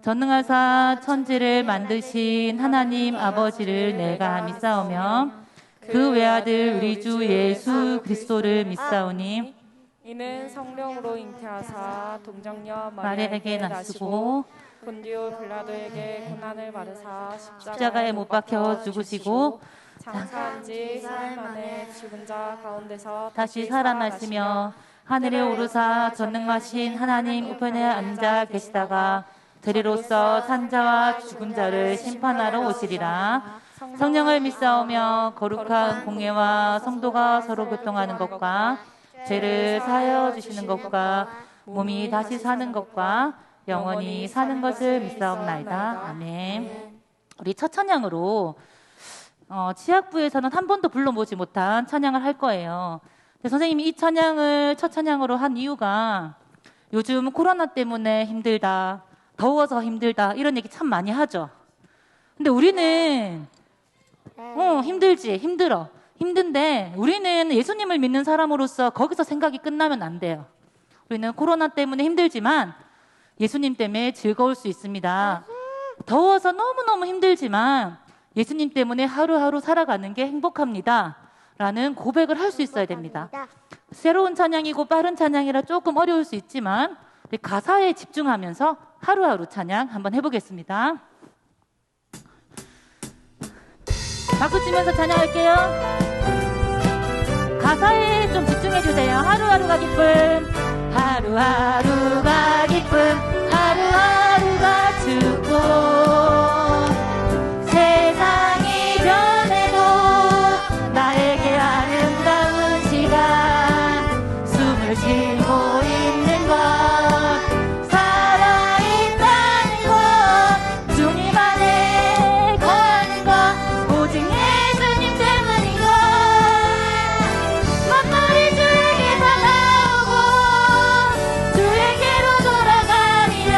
전능하사 천지를 만드신 하나님 아버지를 내가 믿사오며 그 외아들 우리 주 예수 그리스도를 믿사오니 이는 성령으로 잉태하사 동정녀 마리아에게 나시고 본디오 빌라도에게 고난을 받으사 십자가에 못 박혀 죽으시고 장사한 지 사흘 만에 죽은 자 가운데서 다시 살아나시며 하늘에 오르사 전능하신 하나님 우편에 앉아 계시다가 들이로서 산자와 죽은 자를 심판하러 오시리라. 성령을 믿사오며 거룩한 공예와 성도가 서로 교통하는 것과 죄를 사하여 주시는 것과 몸이 다시 사는 것과 영원히 사는 것을 믿사옵나이다. 아멘. 우리 첫 찬양으로 치학부에서는 한 번도 불러보지 못한 찬양을 할 거예요. 근데 선생님이 이 찬양을 첫 찬양으로 한 이유가 요즘 코로나 때문에 힘들다, 더워서 힘들다 이런 얘기 참 많이 하죠. 근데 우리는 힘들지, 힘들어. 힘든데 우리는 예수님을 믿는 사람으로서 거기서 생각이 끝나면 안 돼요. 우리는 코로나 때문에 힘들지만 예수님 때문에 즐거울 수 있습니다. 더워서 너무너무 힘들지만 예수님 때문에 하루하루 살아가는 게 행복합니다. 라는 고백을 할 수 있어야 됩니다. 새로운 찬양이고 빠른 찬양이라 조금 어려울 수 있지만 가사에 집중하면서 하루하루 찬양 한번 해보겠습니다. 박수 치면서 찬양할게요. 가사에 좀 집중해주세요. 하루하루가 기쁨, 하루하루가 기쁨, 하루하루가 축복. 세상이 변해도 나에게 아름다운 시간, 숨을 쉬고 있는 것, 살아있다는 것, 주님 안에 거하는 것, 오직 예수님 때문인 것. 만물이 주에게서 나오고 주에게로 돌아가리라.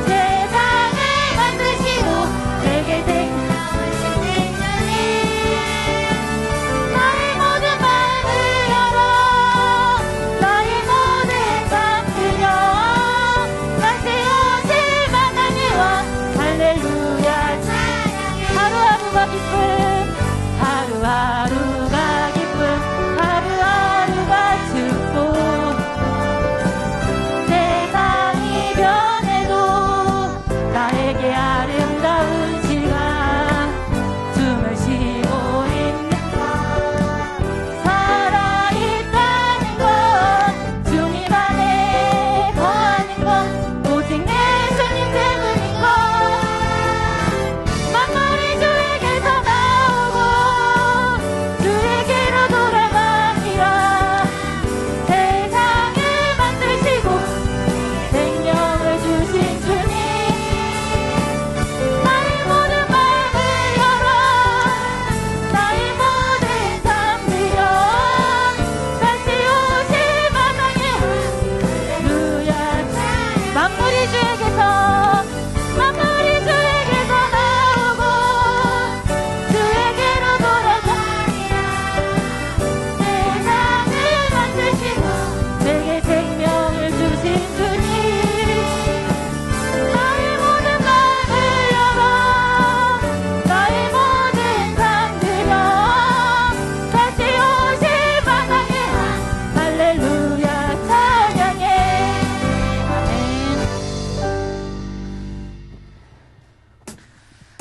세상을 만드시고 내게 생명하신 주님, 나의 모든 마음을 열어 나의 모든 삶 들여 다시 오실 만나니와 할렐루야 찬양해. 하루하루가 기쁨, 하루하루가 기쁨, 하루하루가 축복. 세상이 변해도 나에게 아름다운 시간, 숨을 쉬고 있는 것, 살아있다는 것, 주님 안에 거하는 것, 오직 예수님 때문인 것. 만물이 주에게서 나오고 주에게로 돌아가니라. 세상을 만드시고 생명을 주신 주님, 나의 모든 마음을 열어 나의 모든 삶 들여 다시 오실 마당에 할렐루야. 만물이 주에게서 나오고 주에게로 돌아가니라. 세상을 만드시고 내게 생명을 주신 주님, 나의 모든 마음을 열어 나의 모든 삶 들여 다시 오실 마당에 할렐루야 찬양해. 아멘.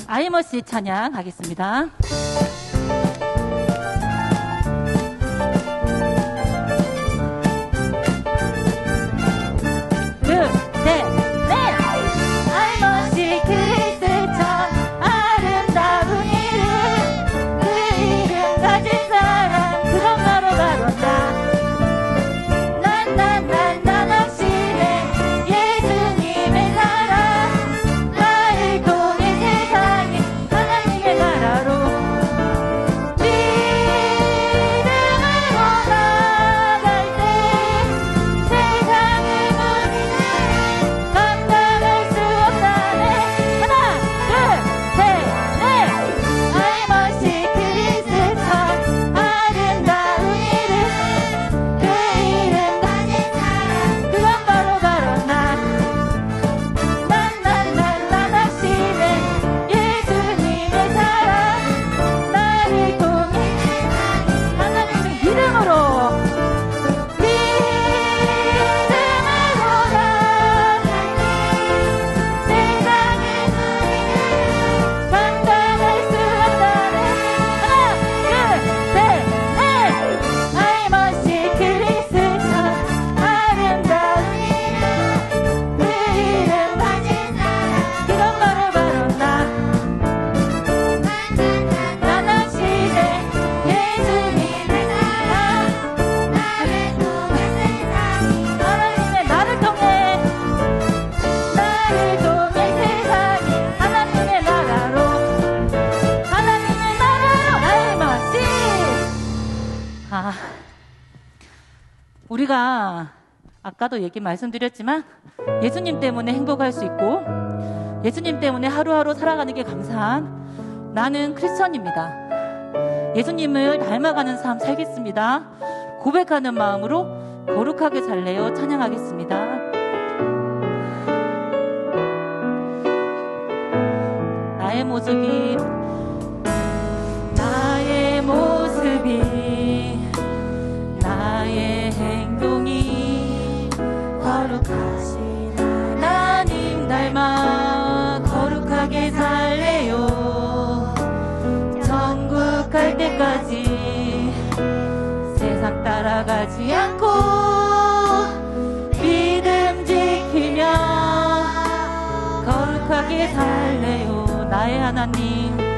아이머스의 찬양 하겠습니다. 둘, 셋, 넷! 아이머시 그리스처럼 아름다운 이름, 그 이름 가진 사람 그런 바로 나. 난 확실해 예수님의 사랑, 나를 통해 세상에 하나님의 나라로 우리가 아까도 얘기 말씀드렸지만 예수님 때문에 행복할 수 있고 예수님 때문에 하루하루 살아가는 게 감사한 나는 크리스천입니다. 예수님을 닮아가는 삶 살겠습니다. 고백하는 마음으로 거룩하게 살래요. 찬양하겠습니다. 나의 모습이 나의 행동이 거룩하신 하나님 닮아 거룩하게 살래요. 천국 갈 때까지 세상 따라가지 않고 믿음 지키며 거룩하게 살래요. 나의 하나님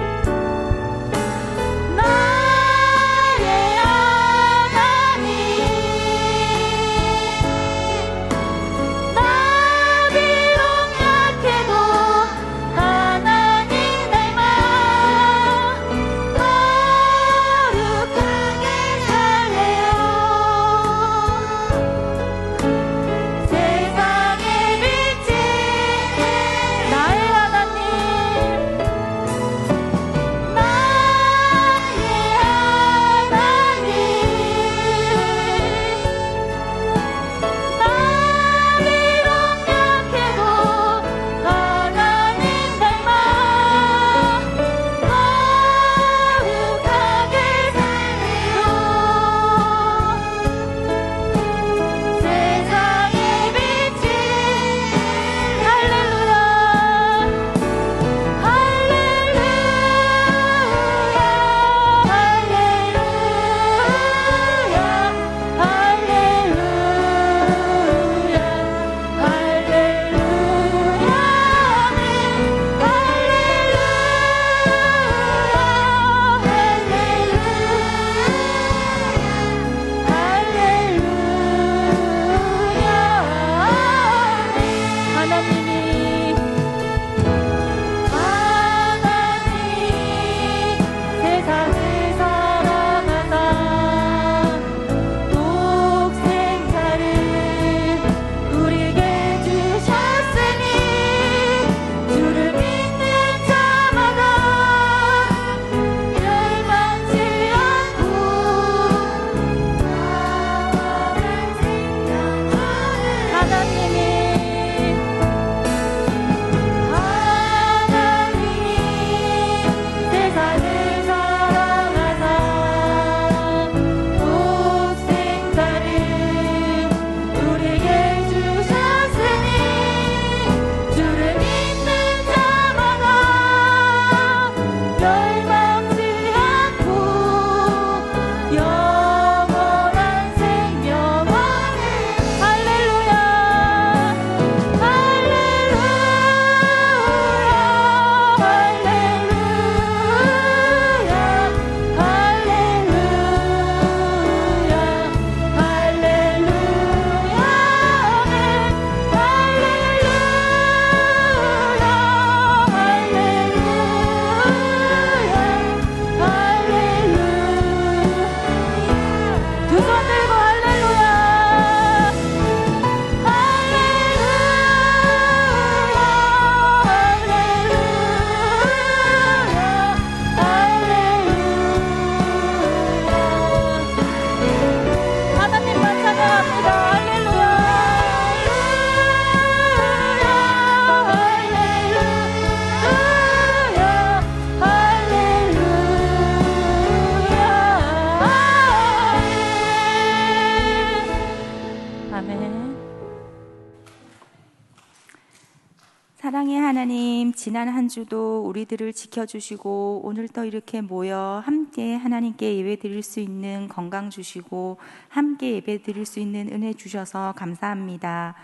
사랑의 하나님, 지난 한 주도 우리들을 지켜주시고 오늘도 이렇게 모여 함께 하나님께 예배드릴 수 있는 건강 주시고 함께 예배드릴 수 있는 은혜 주셔서 감사합니다.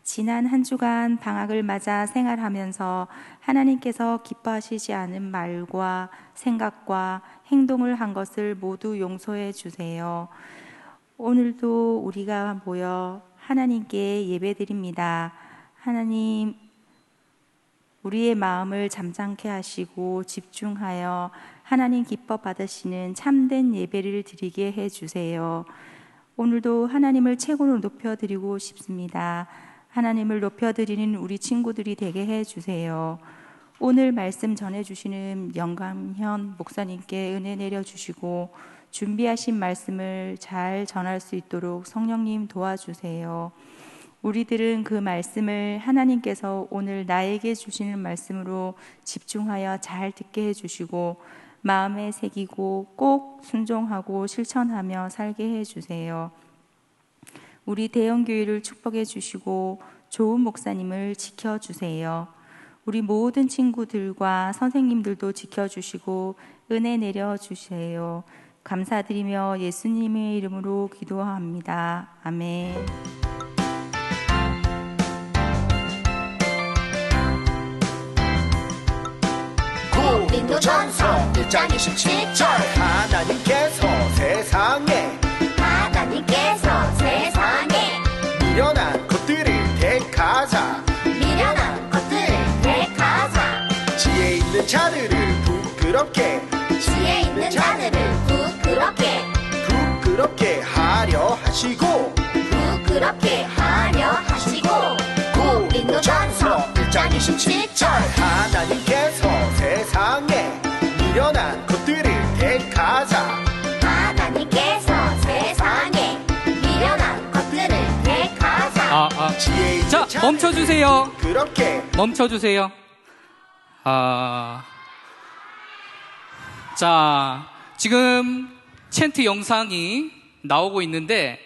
지난 한 주간 방학을 맞아 생활하면서 하나님께서 기뻐하시지 않은 말과 생각과 행동을 한 것을 모두 용서해 주세요. 오늘도 우리가 모여 하나님께 예배드립니다. 하나님, 우리의 마음을 잠잠케 하시고 집중하여 하나님 기뻐 받으시는 참된 예배를 드리게 해주세요. 오늘도 하나님을 최고로 높여드리고 싶습니다. 하나님을 높여드리는 우리 친구들이 되게 해주세요. 오늘 말씀 전해주시는 영감현 목사님께 은혜 내려주시고 준비하신 말씀을 잘 전할 수 있도록 성령님 도와주세요. 우리들은 그 말씀을 하나님께서 오늘 나에게 주시는 말씀으로 집중하여 잘 듣게 해주시고 마음에 새기고 꼭 순종하고 실천하며 살게 해주세요. 우리 대형교회를 축복해 주시고 좋은 목사님을 지켜주세요. 우리 모든 친구들과 선생님들도 지켜주시고 은혜 내려주세요. 감사드리며 예수님의 이름으로 기도합니다. 아멘. 고린도전서 1장 27절 하나님께서 세상에 미련한 것들을 택하사 지혜 있는 자들을 부끄럽게 하려 하시고 고린도전서 1장 27절 하나님께서 세상에 미련한 것들을 택하사 지혜 있는 자, 자들을 멈춰주세요. 부끄럽게 멈춰주세요. 자, 지금 챈트 영상이 나오고 있는데,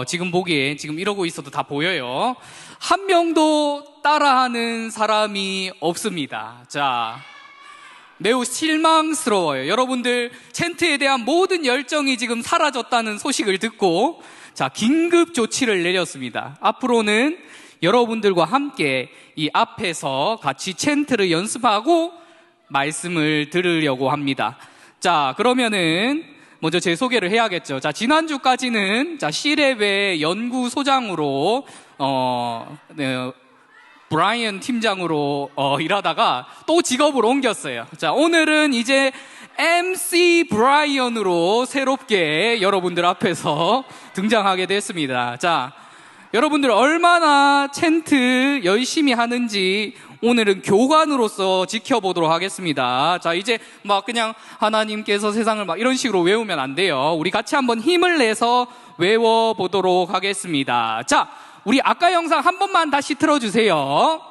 지금 보기에 지금 이러고 있어도 다 보여요. 한 명도 따라하는 사람이 없습니다. 자, 매우 실망스러워요. 여러분들, 챈트에 대한 모든 열정이 지금 사라졌다는 소식을 듣고, 자, 긴급 조치를 내렸습니다. 앞으로는 여러분들과 함께 이 앞에서 같이 챈트를 연습하고 말씀을 들으려고 합니다. 자, 그러면은 먼저 제 소개를 해야겠죠. 자, 지난주까지는 C랩의 연구소장으로 브라이언 팀장으로 일하다가 또 직업을 옮겼어요. 자, 오늘은 이제 MC 브라이언으로 새롭게 여러분들 앞에서 등장하게 됐습니다. 자, 여러분들 얼마나 챈트 열심히 하는지 오늘은 교관으로서 지켜보도록 하겠습니다. 자, 이제 막 그냥 하나님께서 세상을 막 이런 식으로 외우면 안 돼요. 우리 같이 한번 힘을 내서 외워보도록 하겠습니다. 자, 우리 아까 영상 한 번만 다시 틀어주세요.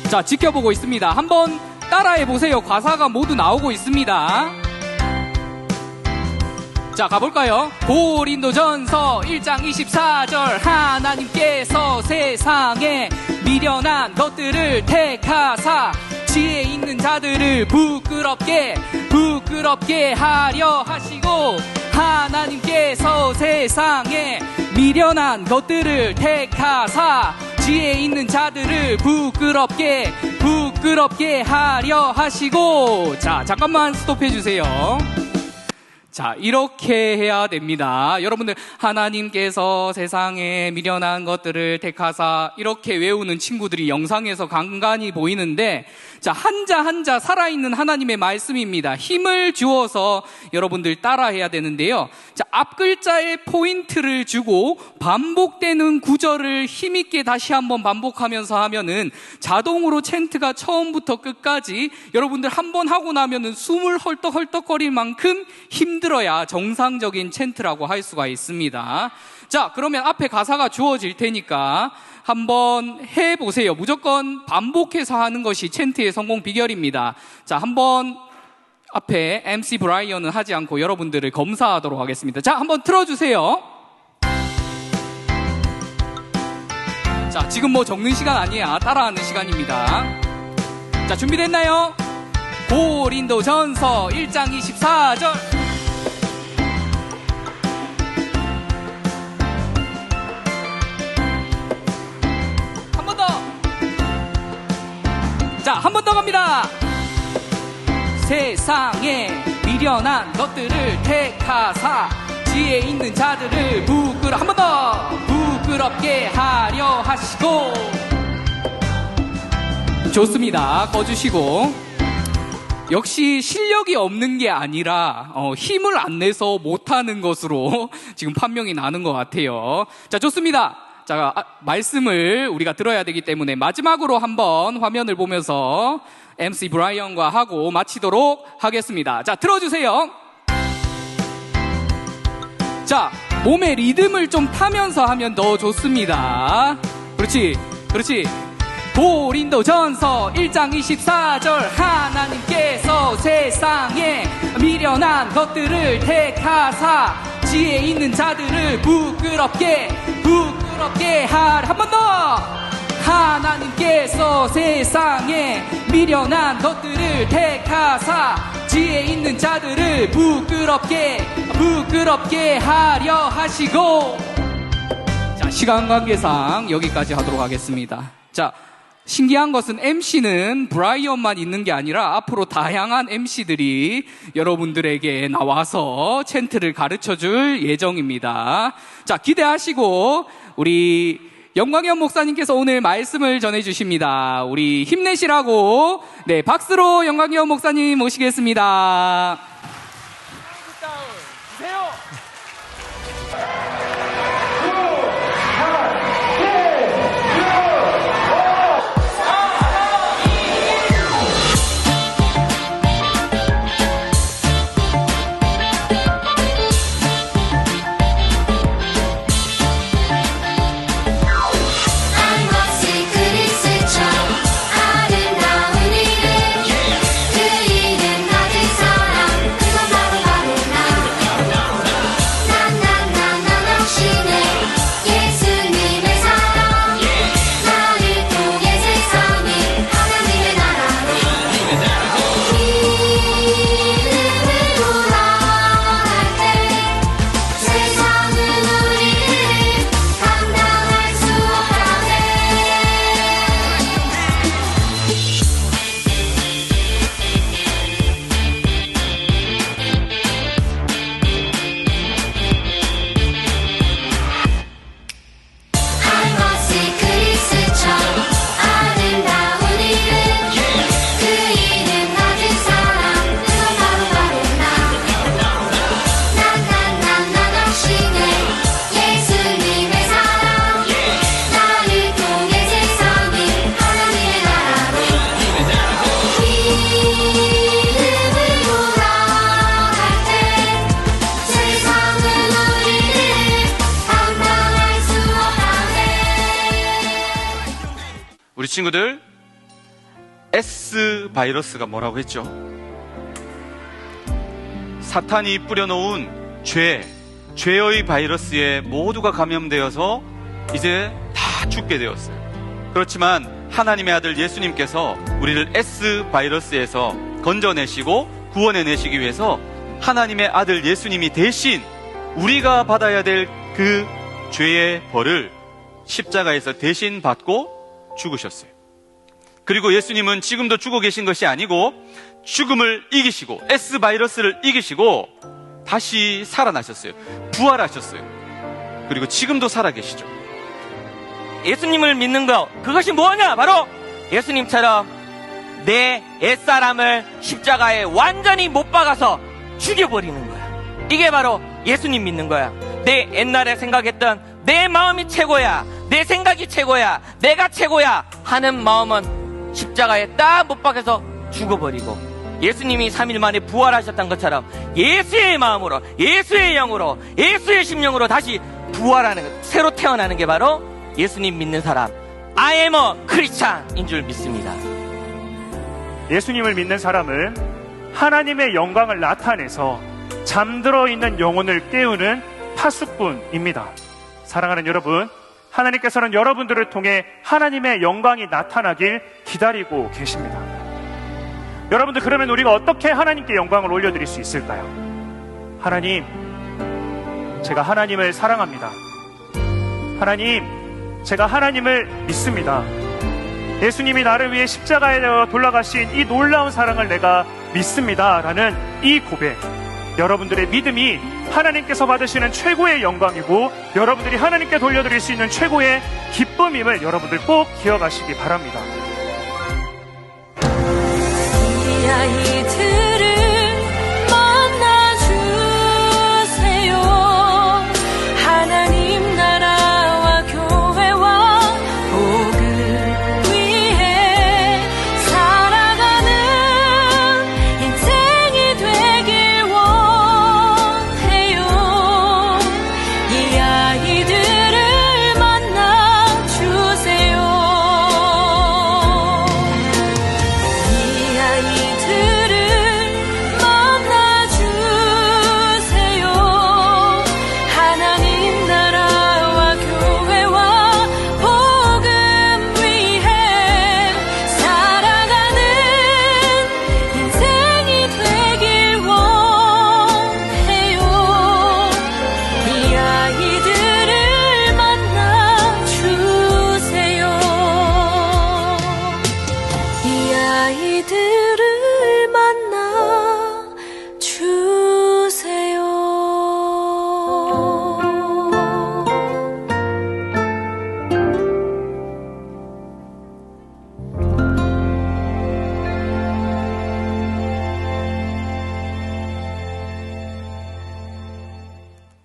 자, 지켜보고 있습니다. 한번 따라해보세요. 가사가 모두 나오고 있습니다. 자, 가볼까요? 고린도전서 1장 24절 하나님께서 세상에 미련한 것들을 택하사 지혜 있는 자들을 부끄럽게 하려 하시고 하나님께서 세상에 미련한 것들을 택하사 지혜 있는 자들을 부끄럽게 하려 하시고. 자, 잠깐만 스톱해 주세요. 자, 이렇게 해야 됩니다. 여러분들, 하나님께서 세상에 미련한 것들을 택하사 이렇게 외우는 친구들이 영상에서 간간히 보이는데, 자, 한자 살아있는 하나님의 말씀입니다. 힘을 주어서 여러분들 따라해야 되는데요. 자, 앞 글자에 포인트를 주고 반복되는 구절을 힘있게 다시 한번 반복하면서 하면은 자동으로 챈트가 처음부터 끝까지 여러분들 한번 하고 나면은 숨을 헐떡헐떡거릴 만큼 힘들어야 정상적인 챈트라고 할 수가 있습니다. 자, 그러면 앞에 가사가 주어질 테니까 한번 해보세요. 무조건 반복해서 하는 것이 챈트의 성공 비결입니다. 자, 한번 앞에 MC 브라이언은 하지 않고 여러분들을 검사하도록 하겠습니다. 자, 한번 틀어주세요. 자, 지금 뭐 적는 시간 아니야. 따라하는 시간입니다. 자, 준비됐나요? 고린도전서 1장 24절 자, 한 번 더 갑니다. 세상에 미련한 것들을 택하사 지혜 있는 자들을 한 번 더 부끄럽게 하려 하시고. 좋습니다. 꺼주시고. 역시 실력이 없는 게 아니라 힘을 안 내서 못하는 것으로 지금 판명이 나는 것 같아요. 자, 좋습니다. 자, 말씀을 우리가 들어야 되기 때문에 마지막으로 한번 화면을 보면서 MC 브라이언과 하고 마치도록 하겠습니다. 자, 들어주세요. 자, 몸의 리듬을 좀 타면서 하면 더 좋습니다. 그렇지, 그렇지. 고린도전서 1장 24절 하나님께서 세상에 미련한 것들을 택하사 지혜 있는 자들을 부끄럽게 하라. 한 번 더. 하나님께서 세상에 미련한 것들을 택하사 지혜 있는 자들을 부끄럽게 하려 하시고. 자, 시간 관계상 여기까지 하도록 하겠습니다. 자, 신기한 것은 MC는 브라이언만 있는 게 아니라 앞으로 다양한 MC들이 여러분들에게 나와서 챈트를 가르쳐 줄 예정입니다. 자, 기대하시고 우리 영광현 목사님께서 오늘 말씀을 전해 주십니다. 우리 힘내시라고 네, 박수로 영광현 목사님 모시겠습니다. 우리 친구들, S 바이러스가 뭐라고 했죠? 사탄이 뿌려놓은 죄의 바이러스에 모두가 감염되어서 이제 다 죽게 되었어요. 그렇지만 하나님의 아들 예수님께서 우리를 S 바이러스에서 건져내시고 구원해내시기 위해서 하나님의 아들 예수님이 대신 우리가 받아야 될 그 죄의 벌을 십자가에서 대신 받고 죽으셨어요. 그리고 예수님은 지금도 죽어 계신 것이 아니고 죽음을 이기시고 S 바이러스를 이기시고 다시 살아나셨어요. 부활하셨어요. 그리고 지금도 살아계시죠. 예수님을 믿는 거, 그것이 뭐냐? 바로 예수님처럼 내 옛사람을 십자가에 완전히 못 박아서 죽여버리는 거야. 이게 바로 예수님 믿는 거야. 내 옛날에 생각했던 내 마음이 최고야, 내 생각이 최고야, 내가 최고야 하는 마음은 십자가에 딱 못 박아서 죽어버리고, 예수님이 3일 만에 부활하셨던 것처럼 예수의 마음으로, 예수의 영으로, 예수의 심령으로 다시 부활하는 것, 새로 태어나는 게 바로 예수님 믿는 사람, I am a Christian인 줄 믿습니다. 예수님을 믿는 사람은 하나님의 영광을 나타내서 잠들어 있는 영혼을 깨우는 파수꾼입니다. 사랑하는 여러분, 하나님께서는 여러분들을 통해 하나님의 영광이 나타나길 기다리고 계십니다. 여러분들, 그러면 우리가 어떻게 하나님께 영광을 올려드릴 수 있을까요? 하나님, 제가 하나님을 사랑합니다. 하나님, 제가 하나님을 믿습니다. 예수님이 나를 위해 십자가에 돌아가신 이 놀라운 사랑을 내가 믿습니다 라는 이 고백, 여러분들의 믿음이 하나님께서 받으시는 최고의 영광이고 여러분들이 하나님께 돌려드릴 수 있는 최고의 기쁨임을 여러분들 꼭 기억하시기 바랍니다. 아이들을 만나주세요. 하나님 나라와 교회와 복을 위해 살아가는 인생이 되길 원해요. 이 아이들을 만나주세요. 이 아이들을 만나주세요. 하나님 나라와 교회와 복음 위해 살아가는 인생이 되길 원해요. 이 아이들을 만나주세요. 이 아이들을 만나주세요.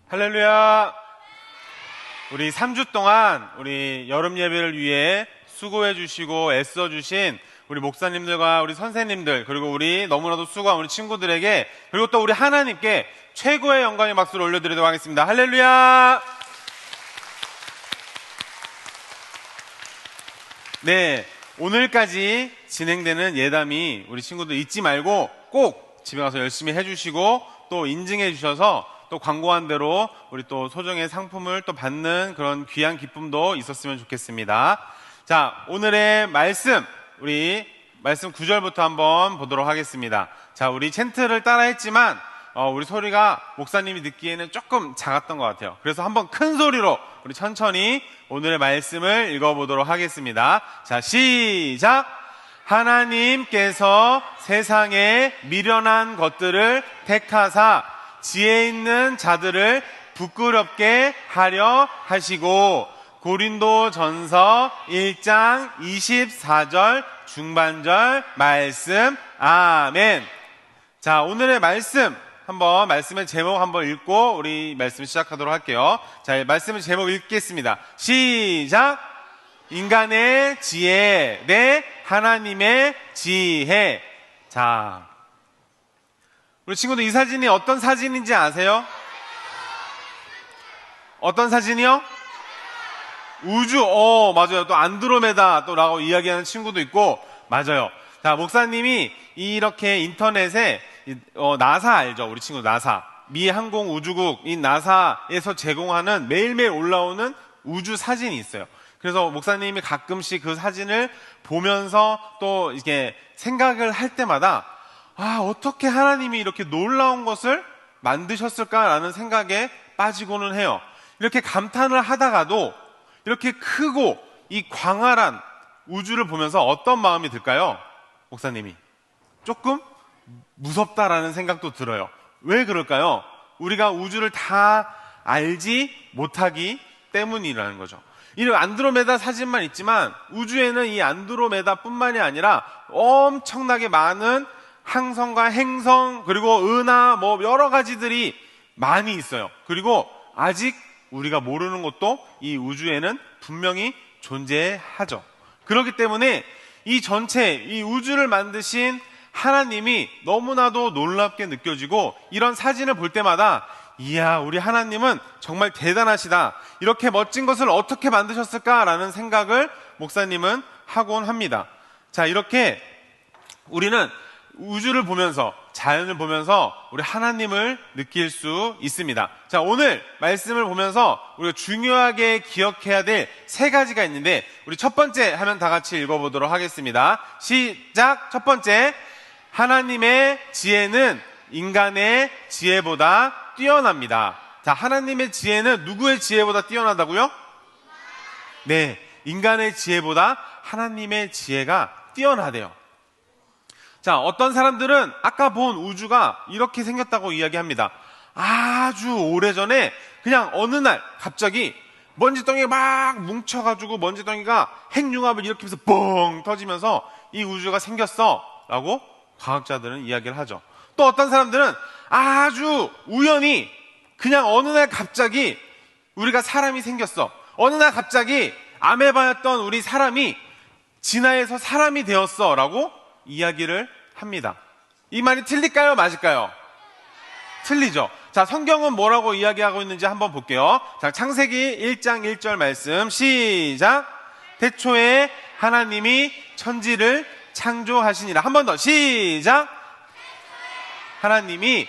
할렐루야. 우리 3주 동안 우리 여름 예배를 위해 수고해 주시고 애써 주신 우리 목사님들과 우리 선생님들, 그리고 우리 너무나도 수고한 우리 친구들에게, 그리고 또 우리 하나님께 최고의 영광의 박수를 올려드리도록 하겠습니다. 할렐루야. 네, 오늘까지 진행되는 예담이 우리 친구들 잊지 말고 꼭 집에 가서 열심히 해주시고 또 인증해 주셔서 또 광고한 대로 우리 또 소정의 상품을 또 받는 그런 귀한 기쁨도 있었으면 좋겠습니다. 자, 오늘의 말씀, 우리 말씀 9절부터 한번 보도록 하겠습니다. 자, 우리 챈트를 따라 했지만 우리 소리가 목사님이 듣기에는 조금 작았던 것 같아요. 그래서 한번 큰 소리로 우리 천천히 오늘의 말씀을 읽어보도록 하겠습니다. 자, 시작! 하나님께서 세상에 미련한 것들을 택하사 지혜 있는 자들을 부끄럽게 하려 하시고, 고린도전서 1장 24절 중반절 말씀. 아멘. 자, 오늘의 말씀 한번, 말씀의 제목 한번 읽고 우리 말씀 시작하도록 할게요. 자, 말씀의 제목 읽겠습니다. 시작. 인간의 지혜 대 하나님의 지혜. 자, 우리 친구들 이 사진이 어떤 사진인지 아세요? 어떤 사진이요? 우주, 맞아요. 또 안드로메다 또 라고 이야기하는 친구도 있고, 맞아요. 자, 목사님이 이렇게 인터넷에, 나사 알죠? 우리 친구 나사. 미 항공우주국인 나사에서 제공하는 매일매일 올라오는 우주 사진이 있어요. 그래서 목사님이 가끔씩 그 사진을 보면서 또 이렇게 생각을 할 때마다, 어떻게 하나님이 이렇게 놀라운 것을 만드셨을까라는 생각에 빠지고는 해요. 이렇게 감탄을 하다가도 이렇게 크고 이 광활한 우주를 보면서 어떤 마음이 들까요? 목사님이 조금 무섭다라는 생각도 들어요. 왜 그럴까요? 우리가 우주를 다 알지 못하기 때문이라는 거죠. 이 안드로메다 사진만 있지만 우주에는 이 안드로메다 뿐만이 아니라 엄청나게 많은 항성과 행성, 그리고 은하, 뭐 여러 가지들이 많이 있어요. 그리고 아직 우리가 모르는 것도 이 우주에는 분명히 존재하죠. 그렇기 때문에 이 전체, 이 우주를 만드신 하나님이 너무나도 놀랍게 느껴지고, 이런 사진을 볼 때마다 이야, 우리 하나님은 정말 대단하시다, 이렇게 멋진 것을 어떻게 만드셨을까라는 생각을 목사님은 하곤 합니다. 자, 이렇게 우리는 우주를 보면서, 자연을 보면서 우리 하나님을 느낄 수 있습니다. 자, 오늘 말씀을 보면서 우리가 중요하게 기억해야 될 세 가지가 있는데, 우리 첫 번째 하면 다 같이 읽어보도록 하겠습니다. 시작! 첫 번째, 하나님의 지혜는 인간의 지혜보다 뛰어납니다. 자, 하나님의 지혜는 누구의 지혜보다 뛰어나다고요? 네, 인간의 지혜보다 하나님의 지혜가 뛰어나대요. 자, 어떤 사람들은 아까 본 우주가 이렇게 생겼다고 이야기합니다. 아주 오래전에 그냥 어느 날 갑자기 먼지덩이가 막 뭉쳐가지고 먼지덩이가 핵융합을 일으키면서 뻥 터지면서 이 우주가 생겼어 라고 과학자들은 이야기를 하죠. 또 어떤 사람들은 아주 우연히 그냥 어느 날 갑자기 우리가 사람이 생겼어. 어느 날 갑자기 아메바였던 우리 사람이 진화해서 사람이 되었어 라고 이야기를 합니다. 이 말이 틀릴까요? 맞을까요? 틀리죠. 자, 성경은 뭐라고 이야기하고 있는지 한번 볼게요. 자, 창세기 1장 1절 말씀 시작. 태초에 하나님이 천지를 창조하시니라. 한 번 더 시작. 하나님이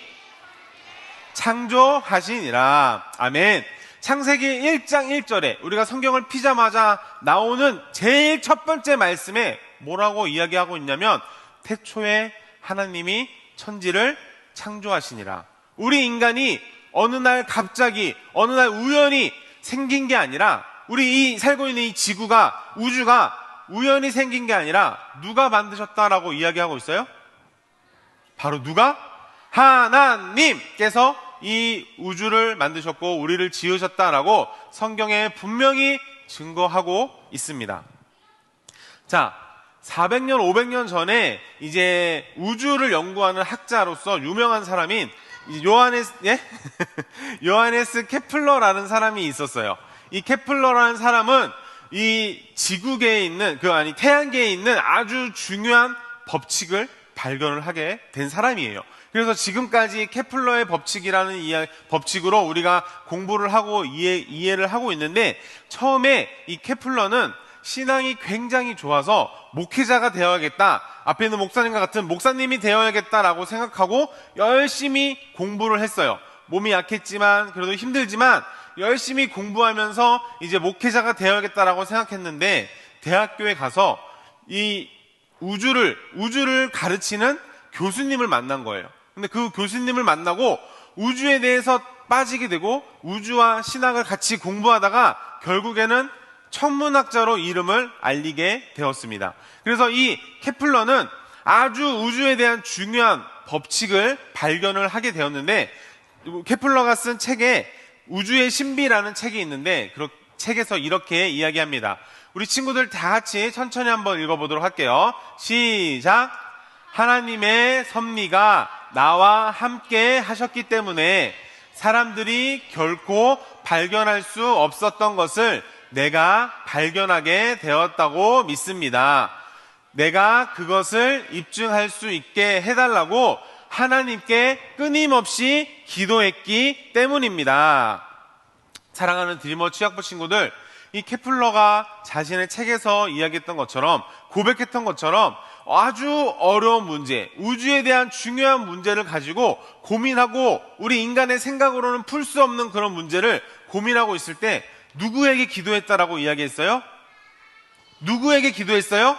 창조하시니라. 아멘. 창세기 1장 1절에 우리가 성경을 피자마자 나오는 제일 첫 번째 말씀에 뭐라고 이야기하고 있냐면 태초에 하나님이 천지를 창조하시니라. 우리 인간이 어느 날 갑자기 어느 날 우연히 생긴 게 아니라 우리 이 살고 있는 이 지구가 우주가 우연히 생긴 게 아니라 누가 만드셨다라고 이야기하고 있어요? 바로 누가? 하나님께서 이 우주를 만드셨고 우리를 지으셨다라고 성경에 분명히 증거하고 있습니다. 자, 400년, 500년 전에 이제 우주를 연구하는 학자로서 유명한 사람인 요하네스 케플러라는 사람이 있었어요. 이 케플러라는 사람은 이 지구계에 있는 태양계에 있는 아주 중요한 법칙을 발견을 하게 된 사람이에요. 그래서 지금까지 케플러의 법칙이라는 법칙으로 우리가 공부를 하고 이해를 하고 있는데, 처음에 이 케플러는 신앙이 굉장히 좋아서 목회자가 되어야겠다, 앞에 있는 목사님과 같은 목사님이 되어야겠다라고 생각하고 열심히 공부를 했어요. 몸이 약했지만 그래도 힘들지만 열심히 공부하면서 이제 목회자가 되어야겠다라고 생각했는데, 대학교에 가서 이 우주를 가르치는 교수님을 만난 거예요. 근데 그 교수님을 만나고 우주에 대해서 빠지게 되고 우주와 신학을 같이 공부하다가 결국에는 천문학자로 이름을 알리게 되었습니다. 그래서 이 케플러는 아주 우주에 대한 중요한 법칙을 발견을 하게 되었는데, 케플러가 쓴 책에 우주의 신비라는 책이 있는데 그 책에서 이렇게 이야기합니다. 우리 친구들 다 같이 천천히 한번 읽어보도록 할게요. 시작. 하나님의 섭리가 나와 함께 하셨기 때문에 사람들이 결코 발견할 수 없었던 것을 내가 발견하게 되었다고 믿습니다. 내가 그것을 입증할 수 있게 해달라고 하나님께 끊임없이 기도했기 때문입니다. 사랑하는 드리머 취약부 친구들, 이 케플러가 자신의 책에서 이야기했던 것처럼, 고백했던 것처럼 아주 어려운 문제, 우주에 대한 중요한 문제를 가지고 고민하고 우리 인간의 생각으로는 풀 수 없는 그런 문제를 고민하고 있을 때 누구에게 기도했다라고 이야기했어요? 누구에게 기도했어요?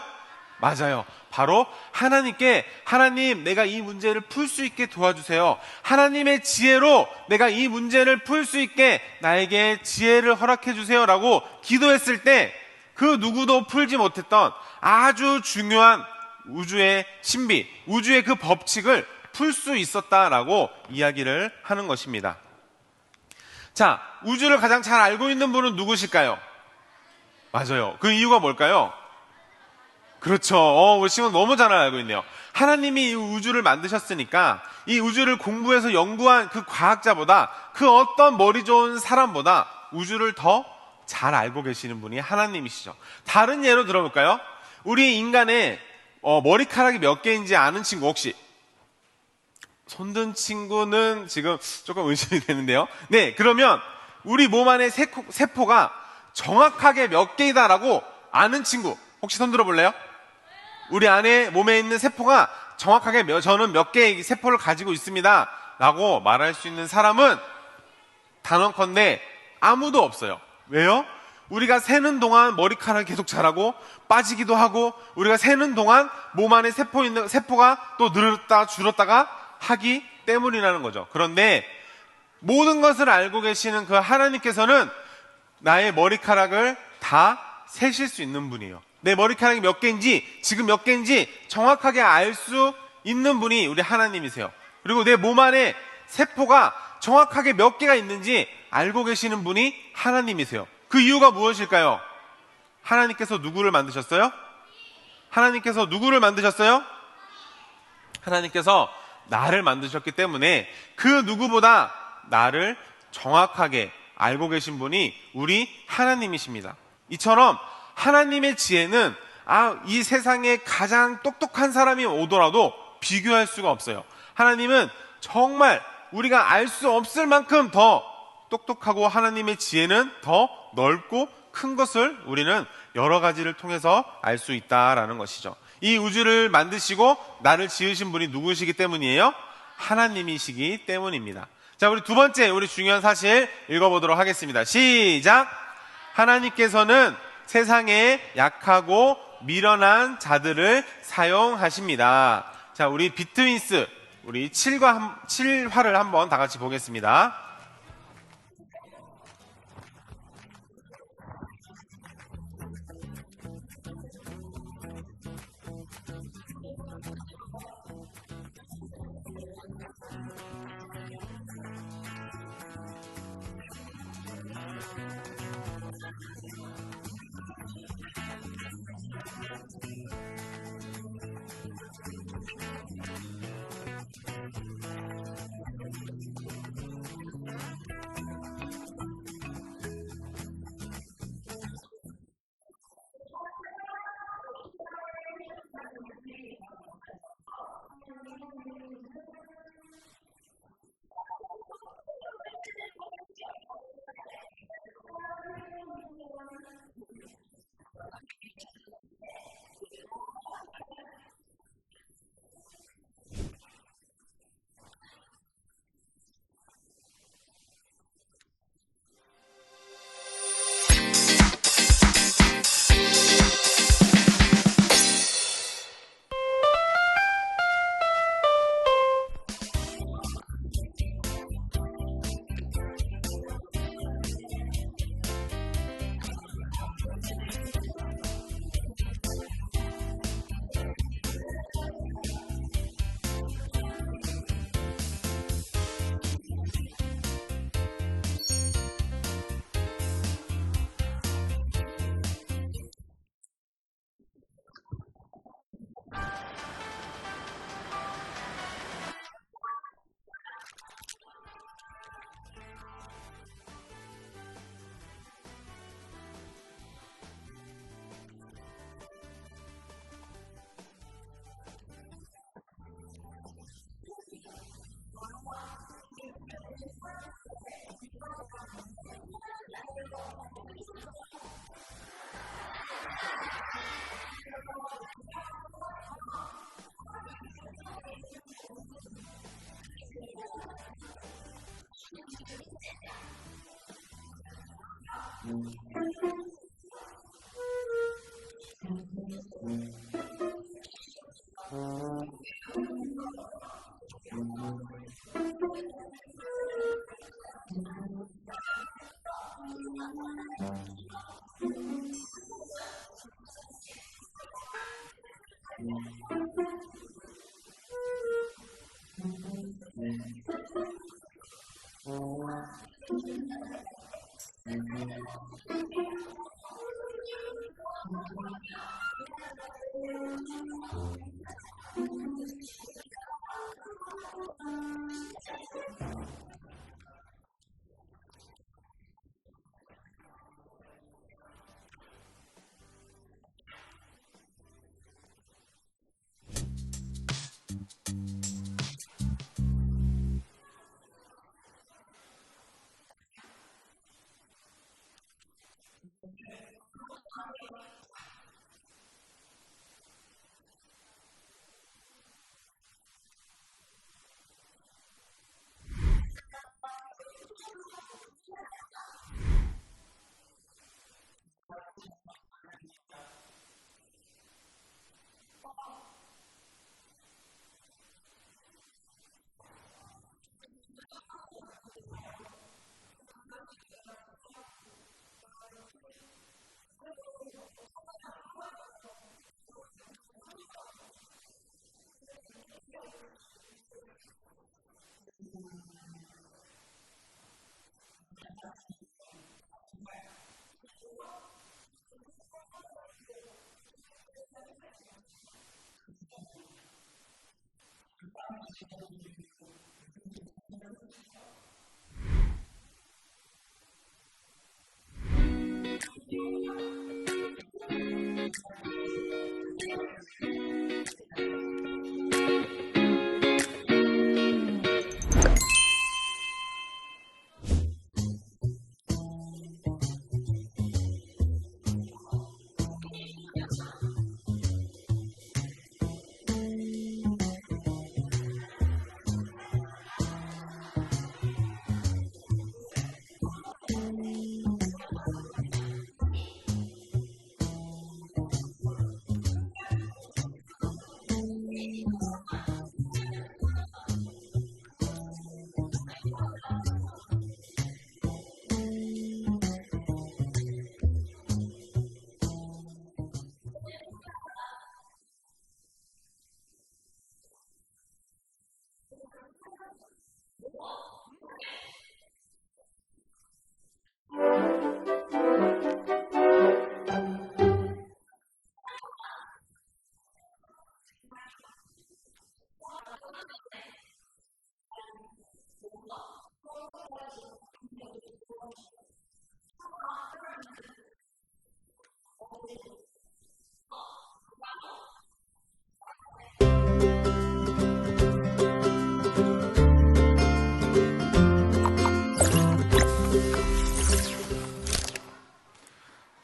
맞아요. 바로 하나님께, 하나님, 내가 이 문제를 풀 수 있게 도와주세요. 하나님의 지혜로 내가 이 문제를 풀 수 있게 나에게 지혜를 허락해 주세요 라고 기도했을 때 그 누구도 풀지 못했던 아주 중요한 우주의 신비, 우주의 그 법칙을 풀 수 있었다라고 이야기를 하는 것입니다. 자, 우주를 가장 잘 알고 있는 분은 누구실까요? 맞아요. 그 이유가 뭘까요? 그렇죠. 우리 친구 너무 잘 알고 있네요. 하나님이 이 우주를 만드셨으니까 이 우주를 공부해서 연구한 그 과학자보다, 그 어떤 머리 좋은 사람보다 우주를 더 잘 알고 계시는 분이 하나님이시죠. 다른 예로 들어볼까요? 우리 인간의 머리카락이 몇 개인지 아는 친구 혹시? 손든 친구는 지금 조금 의심이 되는데요. 네, 그러면 우리 몸 안에 세포가 정확하게 몇 개이다라고 아는 친구 혹시 손 들어볼래요? 우리 안에 몸에 있는 세포가 정확하게 저는 몇 개의 세포를 가지고 있습니다 라고 말할 수 있는 사람은 단언컨대 아무도 없어요. 왜요? 우리가 세는 동안 머리카락이 계속 자라고 빠지기도 하고, 우리가 세는 동안 몸 안에 세포가 또 늘었다 줄었다가 하기 때문이라는 거죠. 그런데 모든 것을 알고 계시는 그 하나님께서는 나의 머리카락을 다 세실 수 있는 분이에요. 내 머리카락이 몇 개인지, 지금 몇 개인지 정확하게 알 수 있는 분이 우리 하나님이세요. 그리고 내 몸 안에 세포가 정확하게 몇 개가 있는지 알고 계시는 분이 하나님이세요. 그 이유가 무엇일까요? 하나님께서 누구를 만드셨어요? 하나님께서 누구를 만드셨어요? 하나님께서 나를 만드셨기 때문에 그 누구보다 나를 정확하게 알고 계신 분이 우리 하나님이십니다. 이처럼 하나님의 지혜는 이 세상에 가장 똑똑한 사람이 오더라도 비교할 수가 없어요. 하나님은 정말 우리가 알 수 없을 만큼 더 똑똑하고 하나님의 지혜는 더 넓고 큰 것을 우리는 여러 가지를 통해서 알 수 있다라는 것이죠. 이 우주를 만드시고 나를 지으신 분이 누구시기 때문이에요? 하나님이시기 때문입니다. 자, 우리 두 번째 우리 중요한 사실 읽어보도록 하겠습니다. 시작! 하나님께서는 세상에 약하고 미련한 자들을 사용하십니다. 자, 우리 비트윈스 우리 7화를 한번 다 같이 보겠습니다.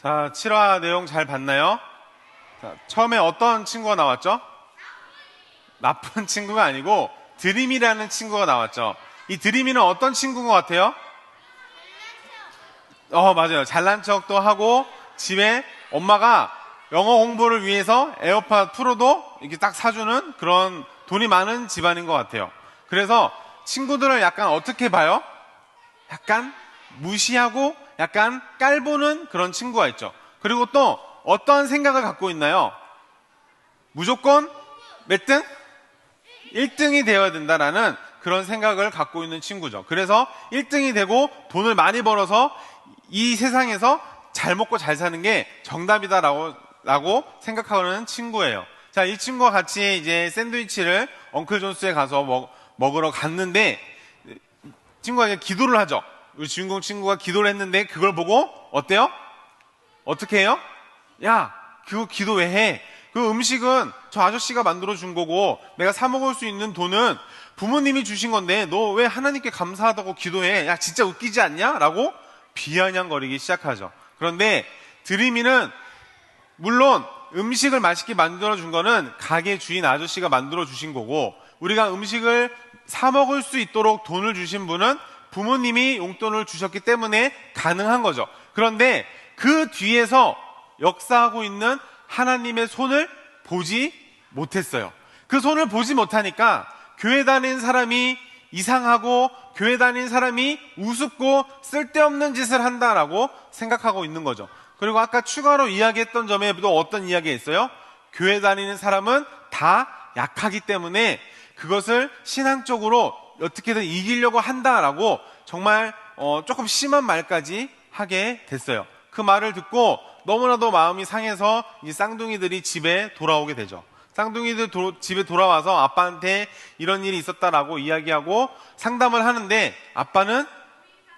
자, 7화 내용 잘 봤나요? 자, 처음에 어떤 친구가 나왔죠? 나쁜 친구가 아니고 드림이라는 친구가 나왔죠. 이 드림이는 어떤 친구인 것 같아요? 맞아요. 잘난 척도 하고 집에 엄마가 영어 공부를 위해서 에어팟 프로도 이렇게 딱 사주는 그런 돈이 많은 집안인 것 같아요. 그래서 친구들을 약간 어떻게 봐요? 약간 무시하고 약간 깔보는 그런 친구가 있죠. 그리고 또 어떤 생각을 갖고 있나요? 무조건 몇 등? 1등이 되어야 된다라는 그런 생각을 갖고 있는 친구죠. 그래서 1등이 되고 돈을 많이 벌어서 이 세상에서 잘 먹고 잘 사는 게 정답이다라고 생각하는 친구예요. 자, 이 친구와 같이 이제 샌드위치를 엉클 존스에 가서 먹으러 갔는데 친구가 이제 기도를 하죠. 우리 주인공 친구가 기도를 했는데 그걸 보고 어때요? 어떻게 해요? 야, 그거 기도 왜 해? 그 음식은 저 아저씨가 만들어 준 거고 내가 사 먹을 수 있는 돈은 부모님이 주신 건데 너 왜 하나님께 감사하다고 기도해? 야, 진짜 웃기지 않냐? 라고 비아냥거리기 시작하죠. 그런데 드림이는 물론 음식을 맛있게 만들어 준 거는 가게 주인 아저씨가 만들어 주신 거고 우리가 음식을 사 먹을 수 있도록 돈을 주신 분은 부모님이 용돈을 주셨기 때문에 가능한 거죠. 그런데 그 뒤에서 역사하고 있는 하나님의 손을 보지 못했어요. 그 손을 보지 못하니까 교회 다니는 사람이 이상하고 교회 다니는 사람이 우습고 쓸데없는 짓을 한다라고 생각하고 있는 거죠. 그리고 아까 추가로 이야기했던 점에도 어떤 이야기가 있어요? 교회 다니는 사람은 다 약하기 때문에 그것을 신앙적으로 어떻게든 이기려고 한다라고 정말 조금 심한 말까지 하게 됐어요. 그 말을 듣고 너무나도 마음이 상해서 이 쌍둥이들이 집에 돌아오게 되죠. 쌍둥이들 집에 돌아와서 아빠한테 이런 일이 있었다라고 이야기하고 상담을 하는데 아빠는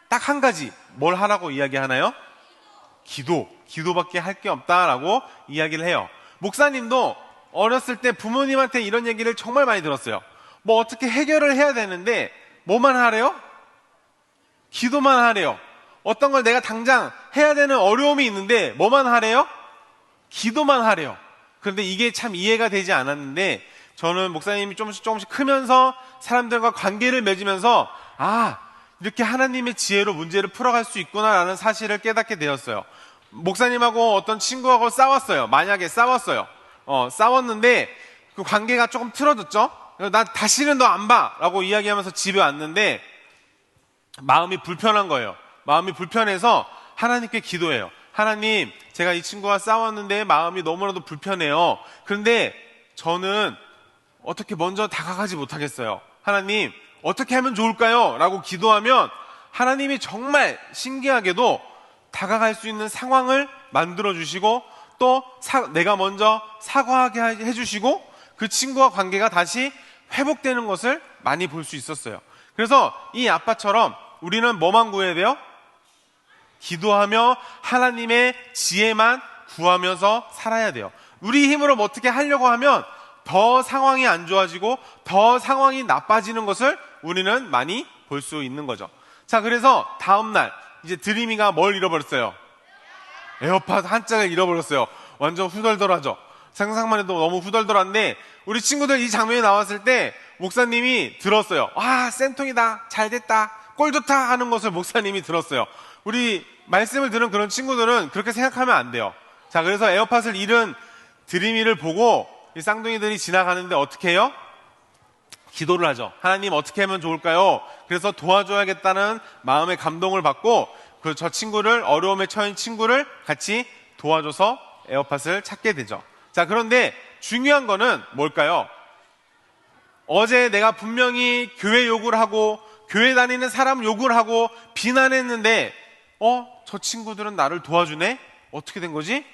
딱 한 가지 뭘 하라고 이야기하나요? 기도밖에 할 게 없다라고 이야기를 해요. 목사님도 어렸을 때 부모님한테 이런 얘기를 정말 많이 들었어요. 뭐 어떻게 해결을 해야 되는데 뭐만 하래요? 기도만 하래요. 어떤 걸 내가 당장 해야 되는 어려움이 있는데 뭐만 하래요? 기도만 하래요. 그런데 이게 참 이해가 되지 않았는데 저는 목사님이 조금씩 크면서 사람들과 관계를 맺으면서 이렇게 하나님의 지혜로 문제를 풀어갈 수 있구나라는 사실을 깨닫게 되었어요. 목사님하고 어떤 친구하고 싸웠어요. 만약에 싸웠어요. 싸웠는데 그 관계가 조금 틀어졌죠. 나 다시는 너 안 봐 라고 이야기하면서 집에 왔는데 마음이 불편한 거예요. 마음이 불편해서 하나님께 기도해요. 하나님, 제가 이 친구와 싸웠는데 마음이 너무나도 불편해요. 그런데 저는 어떻게 먼저 다가가지 못하겠어요. 하나님, 어떻게 하면 좋을까요? 라고 기도하면 하나님이 정말 신기하게도 다가갈 수 있는 상황을 만들어주시고 또 내가 먼저 사과하게 해주시고 그 친구와 관계가 다시 회복되는 것을 많이 볼 수 있었어요. 그래서 이 아빠처럼 우리는 뭐만 구해야 돼요? 기도하며 하나님의 지혜만 구하면서 살아야 돼요. 우리 힘으로 뭐 어떻게 하려고 하면 더 상황이 안 좋아지고 더 상황이 나빠지는 것을 우리는 많이 볼 수 있는 거죠. 자, 그래서 다음날 이제 드림이가 뭘 잃어버렸어요? 에어팟 한 짝을 잃어버렸어요. 완전 후덜덜하죠. 상상만 해도 너무 후덜덜한데 우리 친구들 이 장면이 나왔을 때 목사님이 들었어요. 와, 쌤통이다, 잘됐다, 꼴 좋다 하는 것을 목사님이 들었어요. 우리 말씀을 들은 그런 친구들은 그렇게 생각하면 안 돼요. 자, 그래서 에어팟을 잃은 드림이를 보고 이 쌍둥이들이 지나가는데 어떻게 해요? 기도를 하죠. 하나님 어떻게 하면 좋을까요? 그래서 도와줘야겠다는 마음의 감동을 받고 저 친구를, 어려움에 처한 친구를 같이 도와줘서 에어팟을 찾게 되죠. 자, 그런데 중요한 거는 뭘까요? 어제 내가 분명히 교회 욕을 하고 교회 다니는 사람 욕을 하고 비난했는데 저 친구들은 나를 도와주네? 어떻게 된 거지?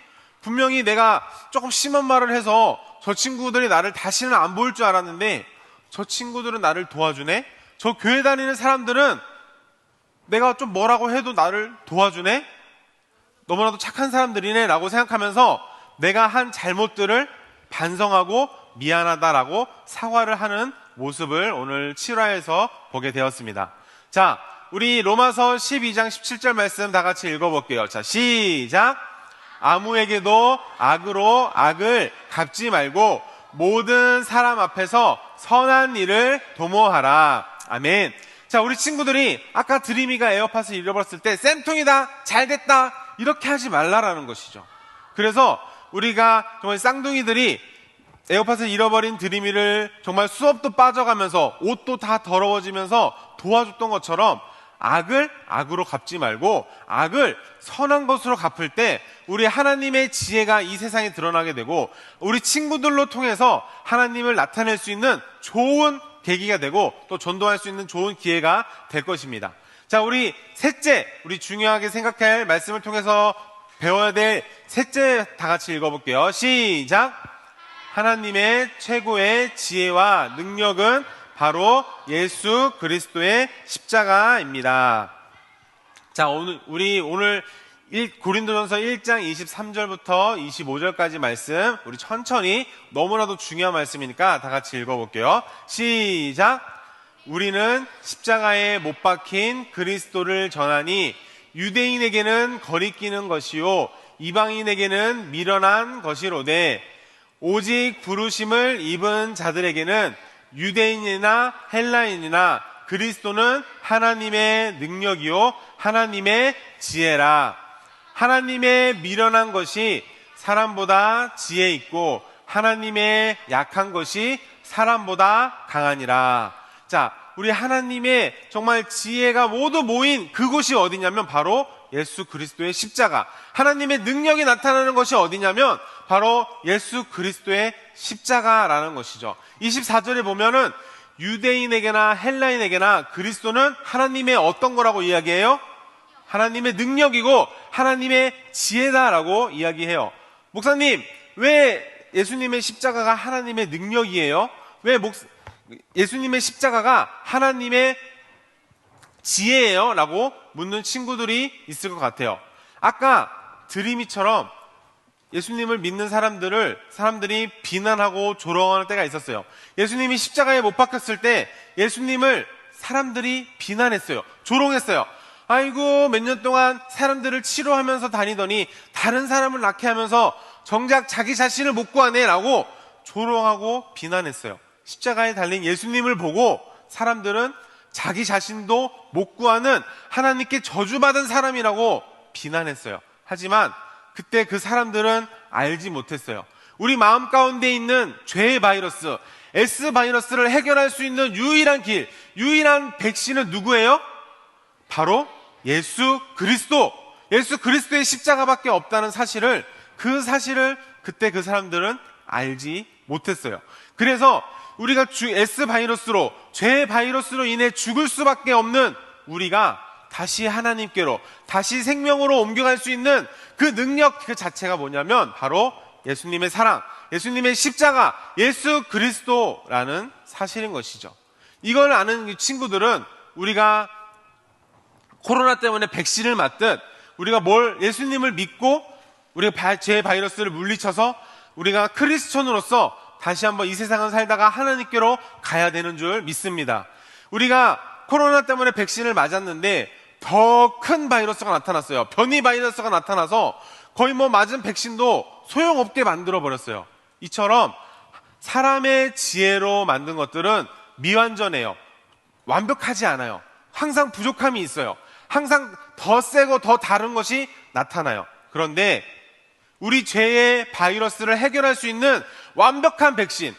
분명히 내가 조금 심한 말을 해서 저 친구들이 나를 다시는 안 보일 줄 알았는데 저 친구들은 나를 도와주네? 저 교회 다니는 사람들은 내가 좀 뭐라고 해도 나를 도와주네? 너무나도 착한 사람들이네 라고 생각하면서 내가 한 잘못들을 반성하고 미안하다라고 사과를 하는 모습을 오늘 7화에서 보게 되었습니다. 자, 우리 로마서 12장 17절 말씀 다 같이 읽어볼게요. 자, 시작! 아무에게도 악으로 악을 갚지 말고 모든 사람 앞에서 선한 일을 도모하라. 아멘. 자, 우리 친구들이 아까 드림이가 에어팟을 잃어버렸을 때 쌤통이다, 잘됐다 이렇게 하지 말라라는 것이죠. 그래서 우리가 정말 쌍둥이들이 에어팟을 잃어버린 드림이를 정말 수업도 빠져가면서 옷도 다 더러워지면서 도와줬던 것처럼 악을 악으로 갚지 말고 악을 선한 것으로 갚을 때 우리 하나님의 지혜가 이 세상에 드러나게 되고 우리 친구들로 통해서 하나님을 나타낼 수 있는 좋은 계기가 되고 또 전도할 수 있는 좋은 기회가 될 것입니다. 자, 우리 셋째, 우리 중요하게 생각할 말씀을 통해서 배워야 될 셋째 다 같이 읽어볼게요. 시작! 하나님의 최고의 지혜와 능력은 바로 예수 그리스도의 십자가입니다. 자, 우리 오늘 고린도전서 1장 23절부터 25절까지 말씀 우리 천천히 너무나도 중요한 말씀이니까 다 같이 읽어볼게요. 시작! 우리는 십자가에 못 박힌 그리스도를 전하니 유대인에게는 거리끼는 것이요 이방인에게는 미련한 것이로되 오직 부르심을 입은 자들에게는 유대인이나 헬라인이나 그리스도는 하나님의 능력이요 하나님의 지혜라. 하나님의 미련한 것이 사람보다 지혜 있고 하나님의 약한 것이 사람보다 강하니라. 자, 우리 하나님의 정말 지혜가 모두 모인 그곳이 어디냐면 바로 예수 그리스도의 십자가. 하나님의 능력이 나타나는 것이 어디냐면 바로 예수 그리스도의 십자가라는 것이죠. 24절에 보면은 유대인에게나 헬라인에게나 그리스도는 하나님의 어떤 거라고 이야기해요? 하나님의 능력이고 하나님의 지혜다라고 이야기해요. 목사님, 왜 예수님의 십자가가 하나님의 능력이에요? 왜 예수님의 십자가가 하나님의 지혜예요? 라고 묻는 친구들이 있을 것 같아요. 아까 드림이처럼 예수님을 믿는 사람들이 비난하고 조롱하는 때가 있었어요. 예수님이 십자가에 못 박혔을 때 예수님을 사람들이 비난했어요. 조롱했어요. 아이고, 몇 년 동안 사람들을 치료하면서 다니더니 다른 사람을 낳게 하면서 정작 자기 자신을 못 구하네 라고 조롱하고 비난했어요. 십자가에 달린 예수님을 보고 사람들은 자기 자신도 못 구하는 하나님께 저주받은 사람이라고 비난했어요. 하지만 그때 그 사람들은 알지 못했어요. 우리 마음 가운데 있는 죄의 바이러스, S 바이러스를 해결할 수 있는 유일한 길, 유일한 백신은 누구예요? 바로 예수 그리스도. 예수 그리스도의 십자가밖에 없다는 사실을, 그 사실을 그때 그 사람들은 알지 못했어요. 그래서 우리가 S 바이러스로, 죄의 바이러스로 인해 죽을 수밖에 없는 우리가 다시 하나님께로, 다시 생명으로 옮겨갈 수 있는 그 능력 그 자체가 뭐냐면 바로 예수님의 사랑, 예수님의 십자가, 예수 그리스도라는 사실인 것이죠. 이걸 아는 친구들은 우리가 코로나 때문에 백신을 맞듯 우리가 예수님을 믿고 우리가 제 바이러스를 물리쳐서 우리가 크리스천으로서 다시 한번 이 세상을 살다가 하나님께로 가야 되는 줄 믿습니다. 우리가 코로나 때문에 백신을 맞았는데 더 큰 바이러스가 나타났어요. 변이 바이러스가 나타나서 거의 맞은 백신도 소용없게 만들어버렸어요. 이처럼 사람의 지혜로 만든 것들은 미완전해요. 완벽하지 않아요. 항상 부족함이 있어요. 항상 더 세고 더 다른 것이 나타나요. 그런데 우리 죄의 바이러스를 해결할 수 있는 완벽한 백신,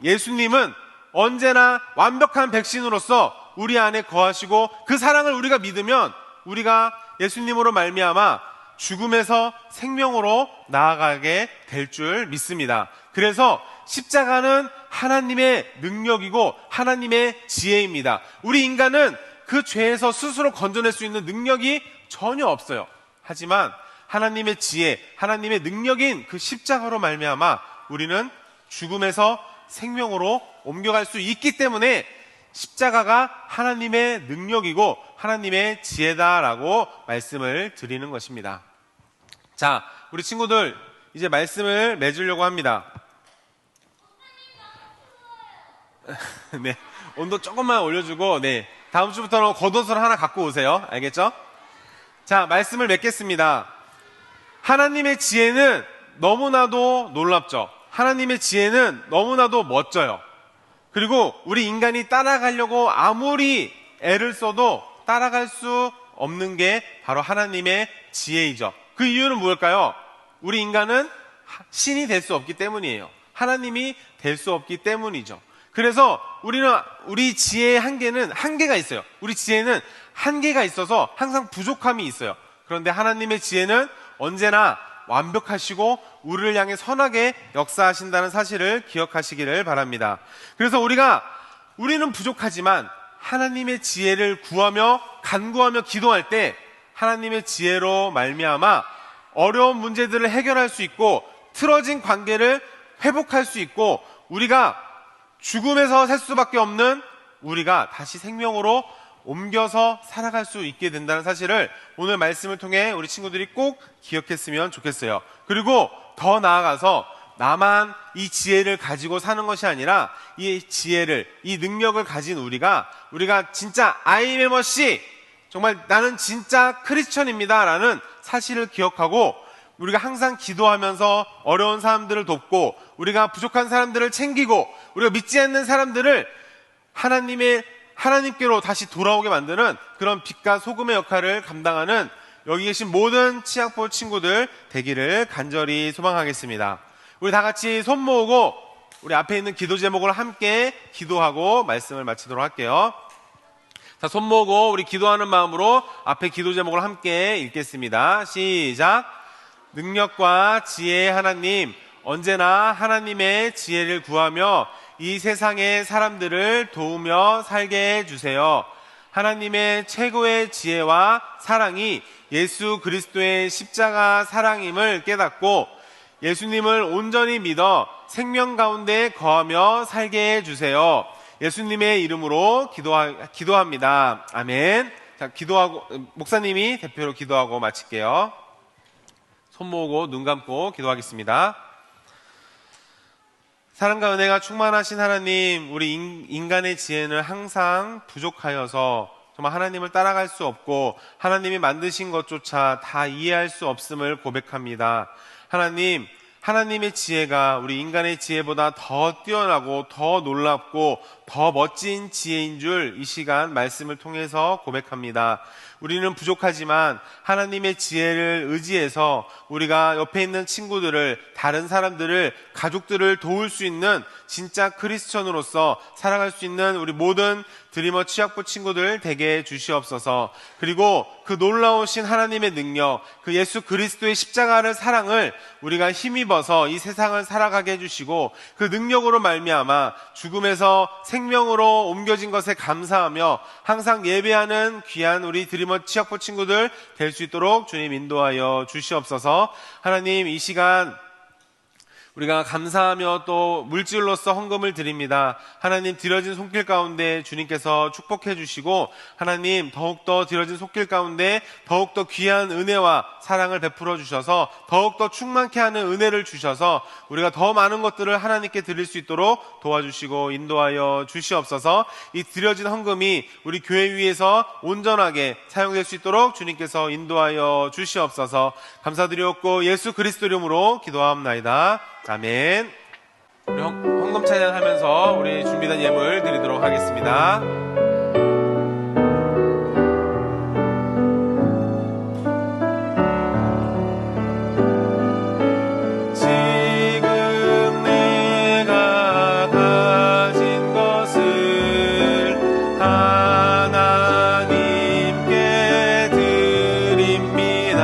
예수님은 언제나 완벽한 백신으로서 우리 안에 거하시고 그 사랑을 우리가 믿으면 우리가 예수님으로 말미암아 죽음에서 생명으로 나아가게 될 줄 믿습니다. 그래서 십자가는 하나님의 능력이고 하나님의 지혜입니다. 우리 인간은 그 죄에서 스스로 건져낼 수 있는 능력이 전혀 없어요. 하지만 하나님의 지혜, 하나님의 능력인 그 십자가로 말미암아 우리는 죽음에서 생명으로 옮겨갈 수 있기 때문에 십자가가 하나님의 능력이고 하나님의 지혜다라고 말씀을 드리는 것입니다. 자, 우리 친구들 이제 말씀을 맺으려고 합니다. 네, 온도 조금만 올려주고 다음 주부터는 겉옷을 하나 갖고 오세요. 알겠죠? 자, 말씀을 맺겠습니다. 하나님의 지혜는 너무나도 놀랍죠. 하나님의 지혜는 너무나도 멋져요. 그리고 우리 인간이 따라가려고 아무리 애를 써도 따라갈 수 없는 게 바로 하나님의 지혜이죠. 그 이유는 무엇일까요? 우리 인간은 신이 될 수 없기 때문이에요. 하나님이 될 수 없기 때문이죠. 그래서 우리 지혜의 한계가 있어요. 우리 지혜는 한계가 있어서 항상 부족함이 있어요. 그런데 하나님의 지혜는 언제나 완벽하시고 우리를 향해 선하게 역사하신다는 사실을 기억하시기를 바랍니다. 그래서 우리는 부족하지만 하나님의 지혜를 구하며 간구하며 기도할 때 하나님의 지혜로 말미암아 어려운 문제들을 해결할 수 있고 틀어진 관계를 회복할 수 있고 우리가 죽음에서 살 수밖에 없는 우리가 다시 생명으로 옮겨서 살아갈 수 있게 된다는 사실을 오늘 말씀을 통해 우리 친구들이 꼭 기억했으면 좋겠어요. 그리고 더 나아가서 나만 이 지혜를 가지고 사는 것이 아니라 이 지혜를, 이 능력을 가진 우리가 진짜 I am a C, 정말 나는 진짜 크리스천입니다 라는 사실을 기억하고 우리가 항상 기도하면서 어려운 사람들을 돕고 우리가 부족한 사람들을 챙기고 우리가 믿지 않는 사람들을 하나님께로 다시 돌아오게 만드는 그런 빛과 소금의 역할을 감당하는 여기 계신 모든 치약볼 친구들 되기를 간절히 소망하겠습니다. 우리 다 같이 손 모으고 우리 앞에 있는 기도 제목을 함께 기도하고 말씀을 마치도록 할게요. 자, 손 모으고 우리 기도하는 마음으로 앞에 기도 제목을 함께 읽겠습니다. 시작. 능력과 지혜의 하나님, 언제나 하나님의 지혜를 구하며 이 세상의 사람들을 도우며 살게 해주세요. 하나님의 최고의 지혜와 사랑이 예수 그리스도의 십자가 사랑임을 깨닫고 예수님을 온전히 믿어 생명 가운데 거하며 살게 해주세요. 예수님의 이름으로 기도합니다. 아멘. 자, 목사님이 대표로 기도하고 마칠게요. 손 모으고 눈 감고 기도하겠습니다. 사랑과 은혜가 충만하신 하나님, 우리 인간의 지혜는 항상 부족하여서 정말 하나님을 따라갈 수 없고 하나님이 만드신 것조차 다 이해할 수 없음을 고백합니다. 하나님의 지혜가 우리 인간의 지혜보다 더 뛰어나고 더 놀랍고 더 멋진 지혜인 줄 이 시간 말씀을 통해서 고백합니다. 우리는 부족하지만 하나님의 지혜를 의지해서 우리가 옆에 있는 친구들을, 다른 사람들을, 가족들을 도울 수 있는 진짜 크리스천으로서 살아갈 수 있는 우리 모든 드리머 취약부 친구들 되게 해주시옵소서. 그리고 그 놀라우신 하나님의 능력, 그 예수 그리스도의 십자가를 사랑을 우리가 힘입어서 이 세상을 살아가게 해주시고 그 능력으로 말미암아 죽음에서 생명으로 옮겨진 것에 감사하며 항상 예배하는 귀한 우리 드리머 취약부 친구들 될 수 있도록 주님 인도하여 주시옵소서. 하나님, 이 시간 우리가 감사하며 또 물질로서 헌금을 드립니다. 하나님 드려진 손길 가운데 주님께서 축복해 주시고 하나님 더욱더 드려진 손길 가운데 더욱더 귀한 은혜와 사랑을 베풀어 주셔서 더욱더 충만케 하는 은혜를 주셔서 우리가 더 많은 것들을 하나님께 드릴 수 있도록 도와주시고 인도하여 주시옵소서. 이 드려진 헌금이 우리 교회 위에서 온전하게 사용될 수 있도록 주님께서 인도하여 주시옵소서. 감사드리옵고 예수 그리스도 이름으로 기도하옵나이다. 아멘. 우리 헌금 찬양하면서 우리 준비된 예물 드리도록 하겠습니다. 지금 내가 가진 것을 하나님께 드립니다.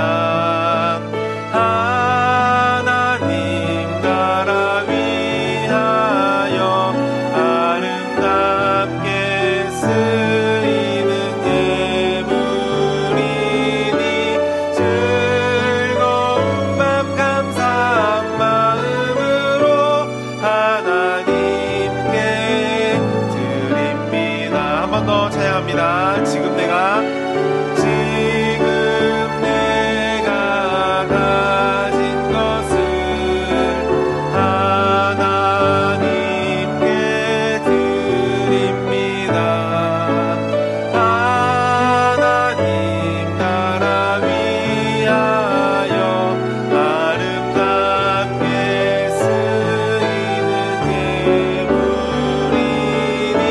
하나님 나라 위하여 아름답게 쓰이는 예물이니 즐거운 맘 감사한 마음으로 하나님께 드립니다. 한 번 더 찬양합니다. 지금 내가 가진 것을 하나님께 드립니다. 하나님 나라 위하여 아름답게 쓰이는 예물이니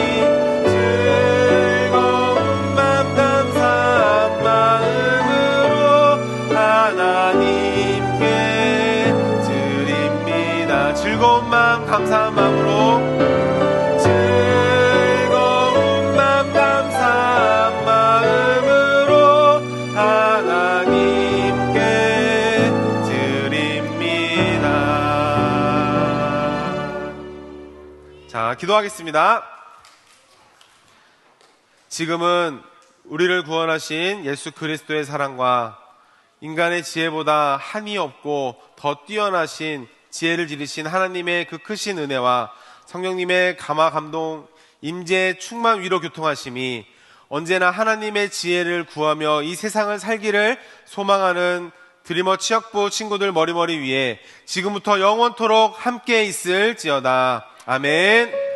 즐거운 맘 감사한 마음으로 하나님께 드립니다. 즐거운 마음 감사한 마음으로 즐거운 맘 감사한 마음으로 하나님께 드립니다. 자, 기도하겠습니다. 지금은 우리를 구원하신 예수 그리스도의 사랑과 인간의 지혜보다 한이 없고 더 뛰어나신 지혜를 지니신 하나님의 그 크신 은혜와 성령님의 감화 감동 임재 충만 위로 교통하심이 언제나 하나님의 지혜를 구하며 이 세상을 살기를 소망하는 드리머 취역부 친구들 머리머리 위에 지금부터 영원토록 함께 있을지어다. 아멘.